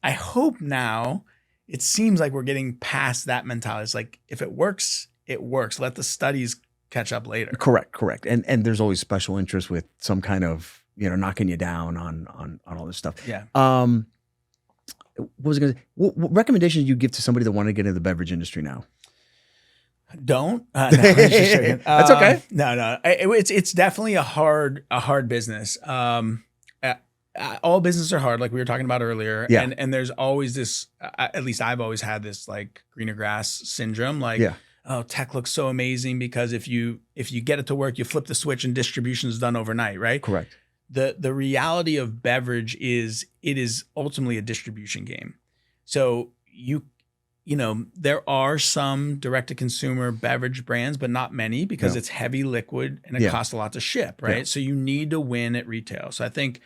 I hope now it seems like we're getting past that mentality. It's like, if it works, it works. Let the studies catch up later. Correct. And there's always special interest with some kind of, knocking you down on all this stuff. Yeah. What was I going to say? What recommendations do you give to somebody that want to get into the beverage industry now? Don't. No, that's okay. No. It's definitely a hard business. All businesses are hard, like we were talking about earlier. Yeah. And there's always this. At least I've always had this like greener grass syndrome. Like, oh, tech looks so amazing because if you get it to work, you flip the switch and distribution is done overnight, right? Correct. The reality of beverage is it is ultimately a distribution game. So there are some direct-to-consumer beverage brands, but not many because it's heavy liquid and it costs a lot to ship, right? Yeah. So you need to win at retail. So I think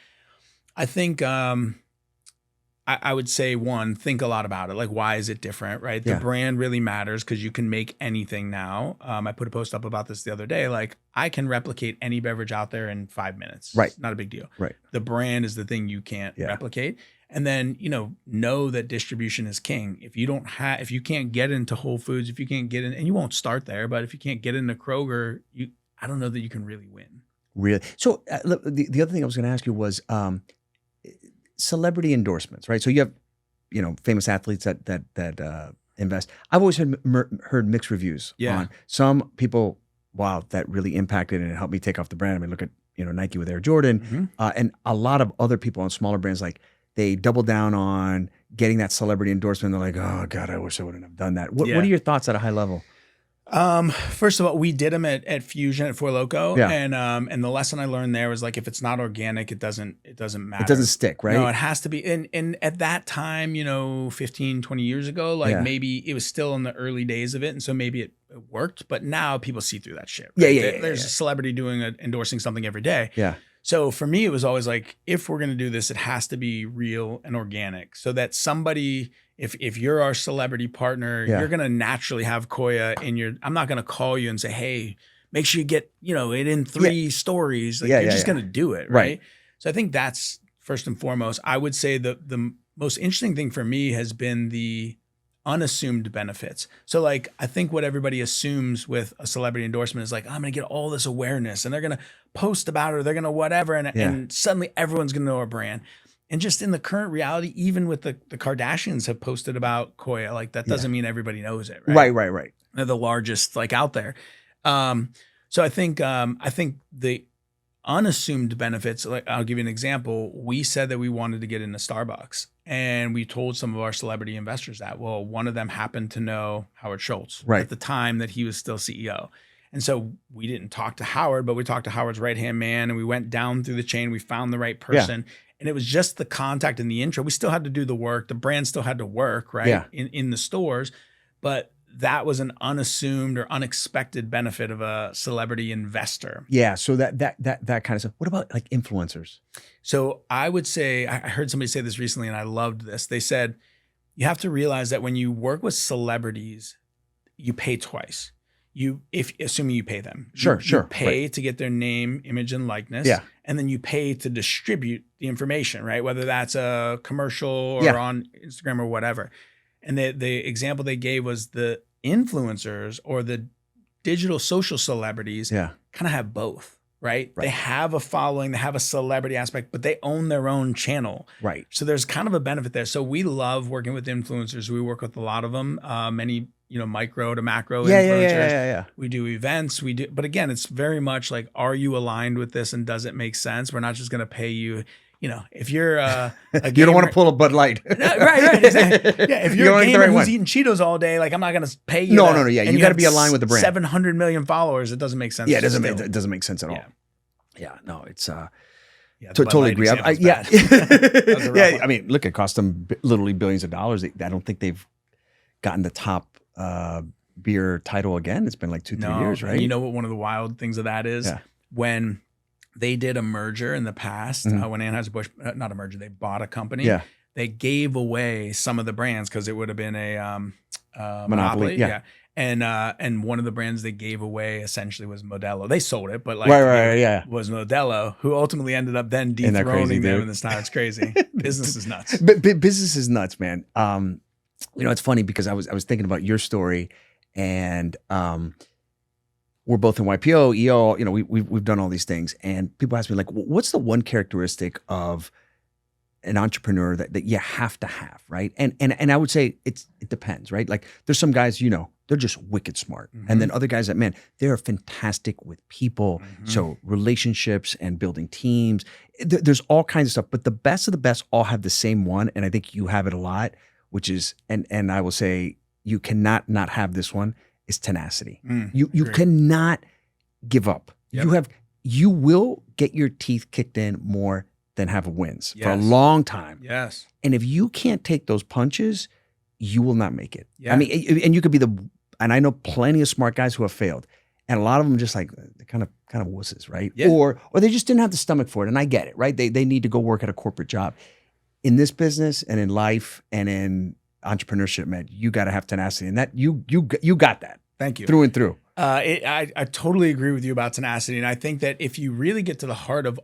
I would say, one, think a lot about it. Like, why is it different, right? The brand really matters because you can make anything now. I put a post up about this the other day. Like, I can replicate any beverage out there in 5 minutes. Right. It's not a big deal. Right. The brand is the thing you can't replicate. And then, know that distribution is king. If you can't get into Whole Foods, if you can't get in, and you won't start there, but if you can't get into Kroger, I don't know that you can really win. Really? So look, the other thing I was going to ask you was celebrity endorsements, right? So you have, famous athletes that invest. I've always heard mixed reviews on some people. Wow, that really impacted and it helped me take off the brand. I mean, look at Nike with Air Jordan, and a lot of other people on smaller brands like. They double down on getting that celebrity endorsement. They're like, oh God, I wish I wouldn't have done that. What are your thoughts at a high level? First of all, we did them at Fusion at Four Loko. And the lesson I learned there was like, if it's not organic, it doesn't matter. It doesn't stick, right? No, it has to be. And at that time, 15, 20 years ago, maybe it was still in the early days of it. And so maybe it worked, but now people see through that shit. Right? There's a celebrity endorsing something every day. Yeah. So for me, it was always like, if we're going to do this, it has to be real and organic so that somebody, if you're our celebrity partner, you're going to naturally have Koia in your, I'm not going to call you and say, hey, make sure you get, it in 3 stories. Like, you're just going to do it. Right. So I think that's first and foremost. I would say the most interesting thing for me has been the unassumed benefits. So like, I think what everybody assumes with a celebrity endorsement is like, I'm going to get all this awareness and they're going to post about it or they're going to whatever. And suddenly everyone's going to know our brand. And just in the current reality, even with the Kardashians have posted about Koia, like that doesn't mean everybody knows it. Right. They're the largest like out there. So I think the unassumed benefits, like I'll give you an example. We said that we wanted to get into Starbucks and we told some of our celebrity investors that. Well, one of them happened to know Howard Schultz at the time that he was still CEO. And so we didn't talk to Howard, but we talked to Howard's right-hand man and we went down through the chain. We found the right person. And it was just the contact and the intro. We still had to do the work. The brand still had to work, right? In the stores. But that was an unassumed or unexpected benefit of a celebrity investor. Yeah. So that kind of stuff. What about like influencers? So I would say, I heard somebody say this recently and I loved this. They said, you have to realize that when you work with celebrities, you pay twice. Assuming you pay them. Sure. You pay to get their name, image, and likeness. Yeah. And then you pay to distribute the information, right? Whether that's a commercial or on Instagram or whatever. And the example they gave was the influencers or the digital social celebrities kind of have both, right? They have a following, they have a celebrity aspect, but they own their own channel. Right. So there's kind of a benefit there. So we love working with influencers. We work with a lot of them, many, micro to macro influencers. Yeah. We do events. But again, it's very much like, are you aligned with this and does it make sense? We're not just going to pay you. if you're a you don't want to pull a Bud Light. right, exactly. Yeah, if you're a gamer who's one. eating Cheetos all day, like I'm not going to pay you. No. Yeah, you got to be aligned with the brand. 700 million followers. It doesn't make sense. Yeah, it doesn't make sense at all. Yeah. Yeah, no, it's totally agree. Yeah. I mean, look, it cost them literally billions of dollars. I don't think they've gotten the top beer title again. It's been like 2-3 years, right? And you know what one of the wild things of that is? Yeah. When they did a merger in the past, when Anheuser-Busch, not a merger, they bought a company. Yeah. They gave away some of the brands because it would have been a monopoly. Yeah. And one of the brands they gave away essentially was Modelo. They sold it, but was Modelo, who ultimately ended up then dethroning them in this time. It's crazy. Business is nuts. Business is nuts, man. It's funny because I was thinking about your story, and we're both in YPO, EO. We've done all these things, and people ask me like, what's the one characteristic of an entrepreneur that you have to have, right? And I would say it depends, right? Like there's some guys, they're just wicked smart. And then other guys that, man, they're fantastic with people. So relationships and building teams, there's all kinds of stuff, but the best of the best all have the same one. And I think you have it a lot, which is, and I will say you cannot not have this one, is tenacity. You cannot give up. Yep. You will get your teeth kicked in more than have wins for a long time. Yes. And if you can't take those punches, you will not make it. Yeah. I mean, and you could be and I know plenty of smart guys who have failed, and a lot of them just like they're kind of wusses, right? Yeah. Or they just didn't have the stomach for it. And I get it, right? They need to go work at a corporate job. In this business and in life and in entrepreneurship, man, you got to have tenacity, and that you got that. Thank you. Through and through. I totally agree with you about tenacity. And I think that if you really get to the heart of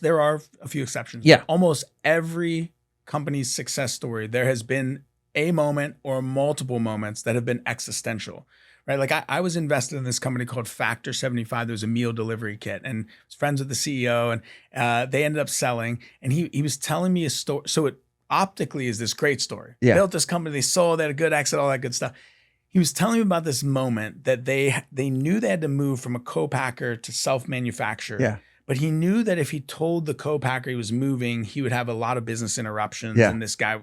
there are a few exceptions. Yeah. Almost every company's success story, there has been a moment or multiple moments that have been existential, right? Like I was invested in this company called Factor 75. There was a meal delivery kit, and I was friends with the CEO, and they ended up selling. And he was telling me a story. So it optically is this great story. Yeah. Built this company, they sold, they had a good exit, all that good stuff. He was telling me about this moment that they knew they had to move from a co-packer to self-manufacture. Yeah. But he knew that if he told the co-packer he was moving, he would have a lot of business interruptions and this guy,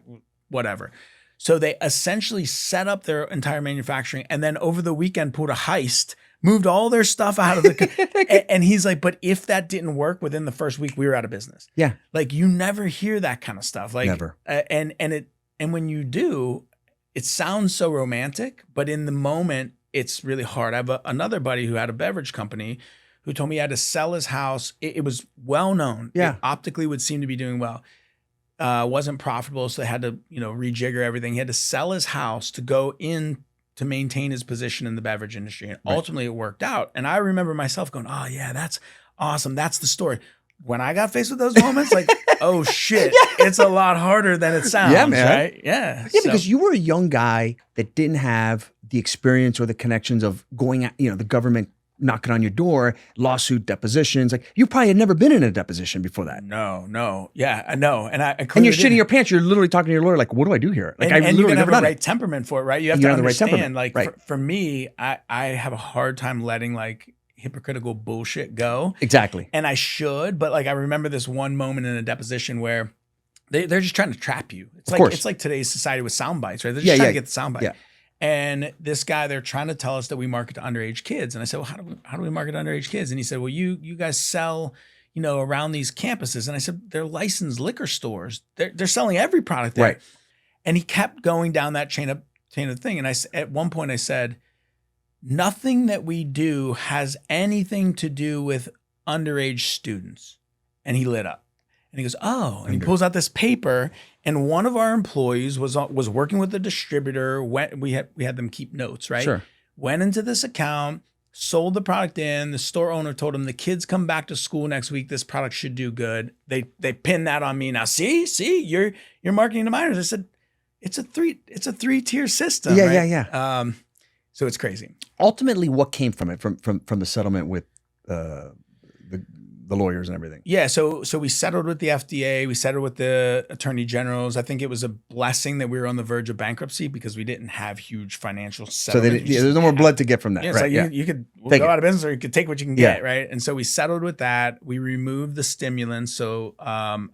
whatever. So they essentially set up their entire manufacturing, and then over the weekend pulled a heist, moved all their stuff out of the and he's like, but if that didn't work within the first week, we were out of business. Yeah. Like you never hear that kind of stuff. Like never. And when you do, it sounds so romantic, but in the moment, it's really hard. I have another buddy who had a beverage company who told me he had to sell his house. It was well known. Yeah. It optically would seem to be doing well. Wasn't profitable, so they had to, rejigger everything. He had to sell his house to go in to maintain his position in the beverage industry. And ultimately it worked out. And I remember myself going, oh yeah, that's awesome. That's the story. When I got faced with those moments, like, oh shit, it's a lot harder than it sounds. Yeah, man. Right? Yeah. Yeah, because you were a young guy that didn't have the experience or the connections of going at, the government knocking on your door, lawsuit, depositions. Like you probably had never been in a deposition before that. No. Yeah, I know. And you're shitting your pants. You're literally talking to your lawyer like, what do I do here? Like and you have the right temperament for it, right? You have to understand. Right like for me, I have a hard time letting like hypocritical bullshit go. Exactly. And I should, but like I remember this one moment in a deposition where they're just trying to trap you. It's like today's society with sound bites, right? They're just trying to get the sound bite. Yeah. And this guy, they're trying to tell us that we market to underage kids. And I said, well, how do we market to underage kids? And he said, well, you guys sell, around these campuses. And I said, they're licensed liquor stores. They're selling every product there. Right. And he kept going down that chain of thing. And at one point I said, nothing that we do has anything to do with underage students. And he lit up. And he goes, oh, and he pulls out this paper, and one of our employees was working with the distributor. We had them keep notes, right? Sure. Went into this account, sold the product in. The store owner told him the kids come back to school next week. This product should do good. They pinned that on me. Now, see, you're marketing to minors. I said, it's a 3-tier system. Yeah, right? yeah. So it's crazy. Ultimately, what came from it, from the settlement with the the lawyers and everything. Yeah, so we settled with the FDA, we settled with the attorney generals. I think it was a blessing that we were on the verge of bankruptcy because we didn't have huge financial settlements. So there's no more blood to get from that. Yeah, right? So you could go out of business or you could take what you can get, right? And so we settled with that. We removed the stimulants. So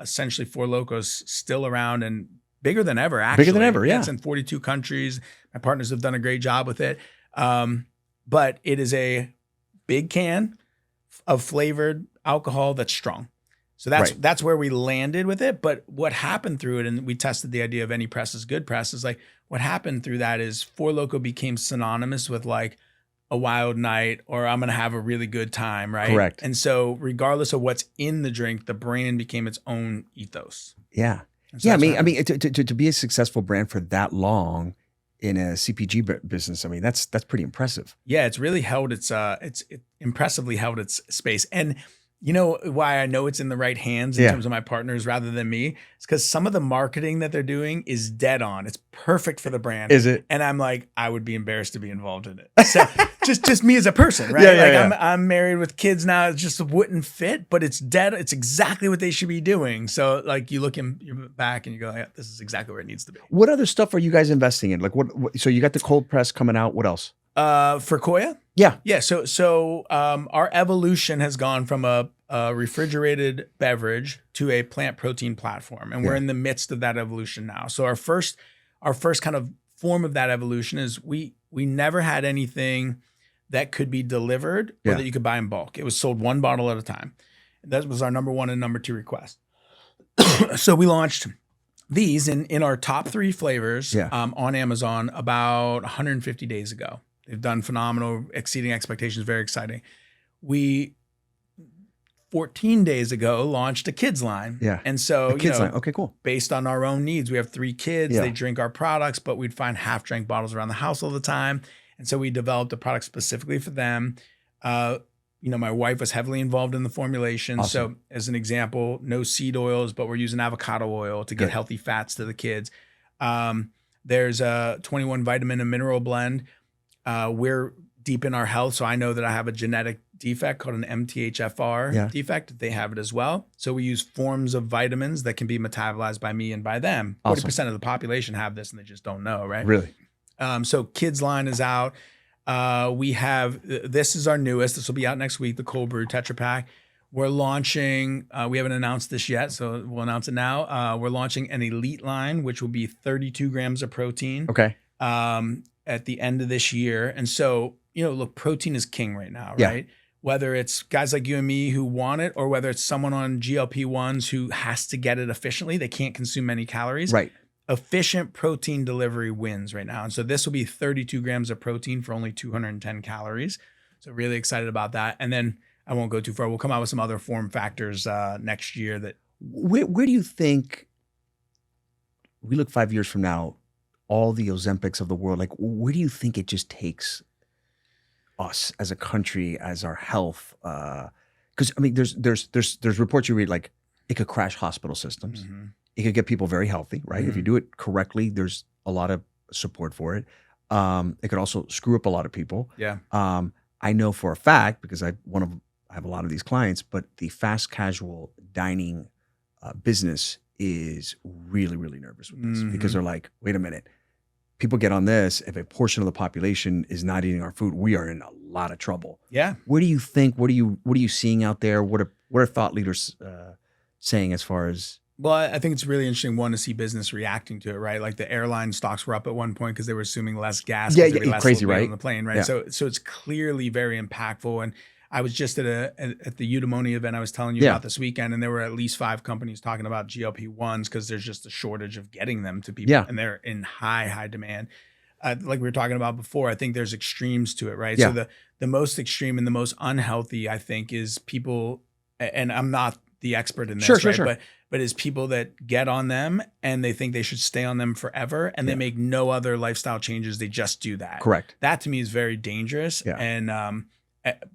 essentially Four Lokos still around and bigger than ever, actually. Bigger than ever, yeah. It's in 42 countries. My partners have done a great job with it. But it is a big can of flavored alcohol that's strong. So that's where we landed with it. But what happened through it, and we tested the idea of any press is good press, is like what happened through that is Four Loko became synonymous with like a wild night or I'm going to have a really good time, right? Correct. And so regardless of what's in the drink, the brand became its own ethos. Yeah. So yeah. I mean, to be a successful brand for that long in a CPG business, I mean, that's pretty impressive. Yeah, it's really held it impressively held its space. And you know why I know it's in the right hands in terms of my partners rather than me? It's because some of the marketing that they're doing is dead on. It's perfect for the brand. Is it? And I'm like, I would be embarrassed to be involved in it. So just me as a person, right? I'm married with kids now. It just wouldn't fit, but it's dead. It's exactly what they should be doing. So like you look back and you go, yeah, this is exactly where it needs to be. What other stuff are you guys investing in? Like what so you got the cold press coming out. What else? For Koia? Yeah. Yeah. So our evolution has gone from a refrigerated beverage to a plant protein platform. And we're in the midst of that evolution now. So our first kind of form of that evolution is we never had anything that could be delivered or that you could buy in bulk. It was sold one bottle at a time. That was our number one and number two request. So we launched these in our top 3 flavors on Amazon about 150 days ago. They've done phenomenal, exceeding expectations, very exciting. We 14 days ago launched a kids line. Yeah. And so, a kids line. Okay, cool. Based on our own needs, we have 3 kids. They drink our products, but we'd find half-drank bottles around the house all the time. And so we developed a product specifically for them. My wife was heavily involved in the formulation. Awesome. So as an example, no seed oils, but we're using avocado oil to get healthy fats to the kids. There's a 21 vitamin and mineral blend. We're deep in our health. So I know that I have a genetic defect called an MTHFR defect. They have it as well. So we use forms of vitamins that can be metabolized by me and by them. 40% of the population have this and they just don't know, right? Really? So kids line is out. We have, this is our newest, this will be out next week, the cold brew Tetra Pak. We're launching, we haven't announced this yet, so we'll announce it now. We're launching an elite line, which will be 32 grams of protein. Okay. At the end of this year. And so, look, protein is king right now, right? Whether it's guys like you and me who want it or whether it's someone on GLP-1s who has to get it efficiently, they can't consume many calories. Right. Efficient protein delivery wins right now. And so this will be 32 grams of protein for only 210 calories. So really excited about that. And then I won't go too far. We'll come out with some other form factors next year that. Where do you think we look 5 years from now, all the Ozempics of the world, like where do you think it just takes us as a country, as our health? Because I mean, there's reports you read like it could crash hospital systems. Mm-hmm. It could get people very healthy, right? Mm-hmm. If you do it correctly, there's a lot of support for it. It could also screw up a lot of people. Yeah. I know for a fact because I have a lot of these clients, but the fast casual dining business is really, really nervous with this because they're like, wait a minute. People get on this. If a portion of the population is not eating our food, we are in a lot of trouble. Yeah. What do you think? What are you seeing out there? What are thought leaders saying as far as? Well, I think it's really interesting, one, to see business reacting to it, right? Like the airline stocks were up at one point because they were assuming less gas. Yeah, less crazy, right? On the plane, right? Yeah. So it's clearly very impactful. And I was just at the Eudaimonia event I was telling you about this weekend, and there were at least 5 companies talking about GLP-1s because there's just a shortage of getting them to people, and they're in high demand. Like we were talking about before, I think there's extremes to it, right? Yeah. So the most extreme and the most unhealthy, I think, is people, and I'm not the expert in this, sure. But is people that get on them and they think they should stay on them forever and they make no other lifestyle changes. They just do that. Correct. That to me is very dangerous. Yeah. And,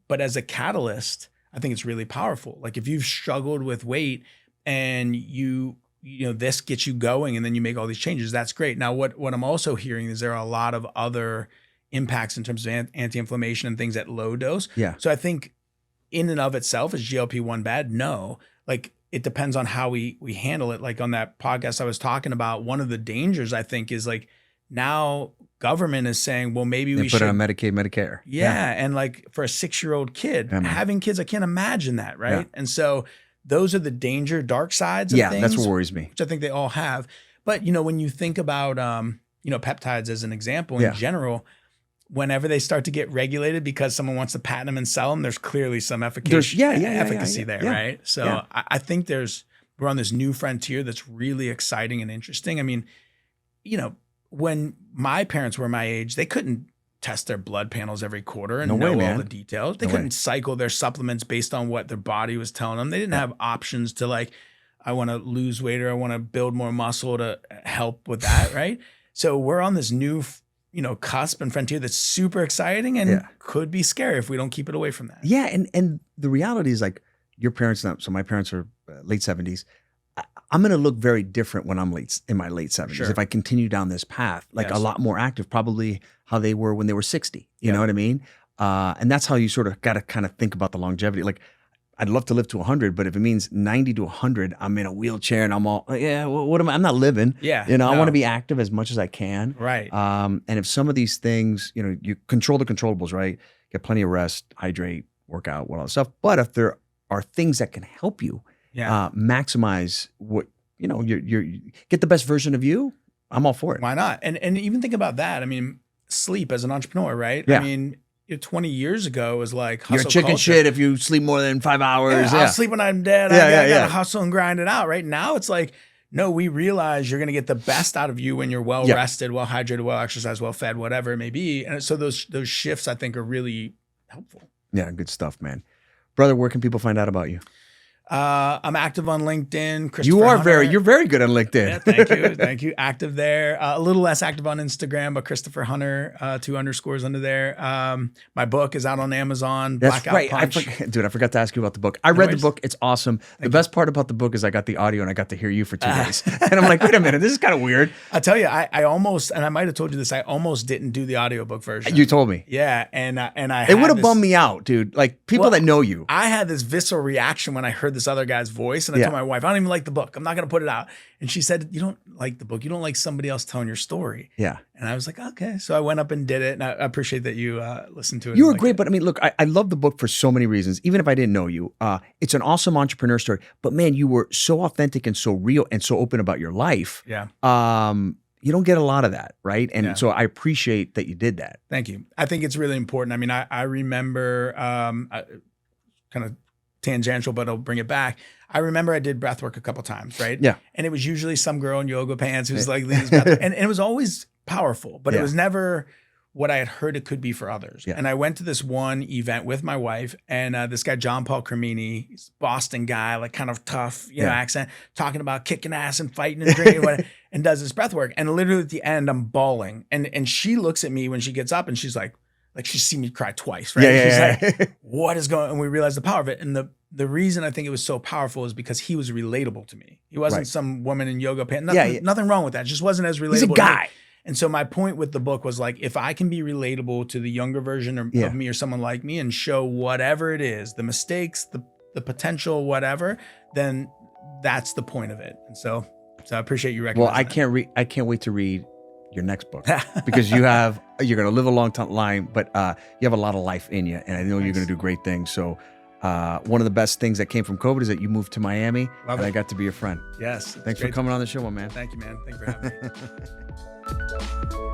but as a catalyst, I think it's really powerful. Like if you've struggled with weight and you know, this gets you going and then you make all these changes, that's great. Now, what I'm also hearing is there are a lot of other impacts in terms of anti-inflammation and things at low dose. Yeah. So I think in and of itself, is GLP-1 bad? No. Like, it depends on how we handle it. Like on that podcast I was talking about, one of the dangers I think is like now government is saying, well, maybe we should put it on Medicaid, Medicare. Yeah. And like for a 6-year-old kid, having kids, I can't imagine that. Right. Yeah. And so those are the dark sides of things. That's what worries me. Which I think they all have. But, when you think about, peptides as an example in general, whenever they start to get regulated because someone wants to patent them and sell them, there's clearly some efficacy there, right? So I think we're on this new frontier that's really exciting and interesting. I mean, when my parents were my age, they couldn't test their blood panels every quarter and know all the details. They couldn't cycle their supplements based on what their body was telling them. They didn't have options to like, I want to lose weight or I want to build more muscle to help with that, right? So we're on this new cusp and frontier that's super exciting and could be scary if we don't keep it away from that. Yeah, and the reality is like your parents now. So my parents are late 70s. I'm going to look very different when I'm in my late 70s. Sure. If I continue down this path, like a lot more active, probably how they were when they were 60. You know what I mean? And that's how you sort of got to kind of think about the longevity. Like I'd love to live to 100, but if it means 90 to 100, I'm in a wheelchair and I'm all, what am I? I'm not living. Yeah. I want to be active as much as I can. Right. And if some of these things, you control the controllables, right? Get plenty of rest, hydrate, work out, all that stuff. But if there are things that can help you maximize what, you get the best version of you, I'm all for it. Why not? And even think about that. I mean, sleep as an entrepreneur, right? Yeah. I mean, 20 years ago, it was like hustle you're a chicken culture. shit if you sleep more than 5 hours. I'll sleep when I'm dead. I gotta hustle and grind it out. Right now, it's like, no, we realize you're gonna get the best out of you when you're well rested, well hydrated, well exercised, well fed, whatever it may be. And so those shifts, I think, are really helpful. Yeah, good stuff, man. Brother, where can people find out about you? I'm active on LinkedIn. Christopher You're very good on LinkedIn. Yeah, thank you. Active there. A little less active on Instagram, but Christopher Hunter, 2 underscores under there. My book is out on Amazon. That's Blackout right. Punch. Dude, I forgot to ask you about the book. I read the book. It's awesome. The best part about the book is I got the audio and I got to hear you for 2 days. And I'm like, wait a minute, this is kind of weird. I tell you, I almost, and I might have told you this, I almost didn't do the audiobook version. You told me. Yeah, and I it would have bummed me out, dude. Like people that know you. I had this visceral reaction when I heard this other guy's voice. And I told my wife, I don't even like the book. I'm not going to put it out. And she said, you don't like the book. You don't like somebody else telling your story. Yeah. And I was like, okay. So I went up and did it. And I appreciate that you listened to it. You were great. But I mean, look, I love the book for so many reasons. Even if I didn't know you, it's an awesome entrepreneur story. But man, you were so authentic and so real and so open about your life. Yeah. You don't get a lot of that, right? And so I appreciate that you did that. Thank you. I think it's really important. I mean, I remember kind of tangential, but I'll bring it back. I remember I did breath work a couple times, right? Yeah. And it was usually some girl in yoga pants who's like, leading this breath and it was always powerful, but it was never what I had heard it could be for others. Yeah. And I went to this one event with my wife and this guy, John Paul Cremini, he's a Boston guy, like kind of tough, you know, accent, talking about kicking ass and fighting and drinking and does this breath work. And literally at the end, I'm bawling. And she looks at me when she gets up and she's like she's seen me cry twice, right? She's like, what is going on? And we realized the power of it. And the reason I think it was so powerful is because he was relatable to me. He wasn't some woman in yoga pants. Nothing wrong with that. Just wasn't as relatable. He's a guy. And so my point with the book was like, if I can be relatable to the younger version of me or someone like me and show whatever it is, the mistakes, the potential, whatever, then that's the point of it. And so I appreciate you recognizing that. I can't wait to read your next book because you're going to live a long time, but you have a lot of life in you. And I know you're going to do great things. So one of the best things that came from COVID is that you moved to Miami and I got to be your friend. Yes. Thanks for coming on the show, my man. Thank you, man. Thank you for having me.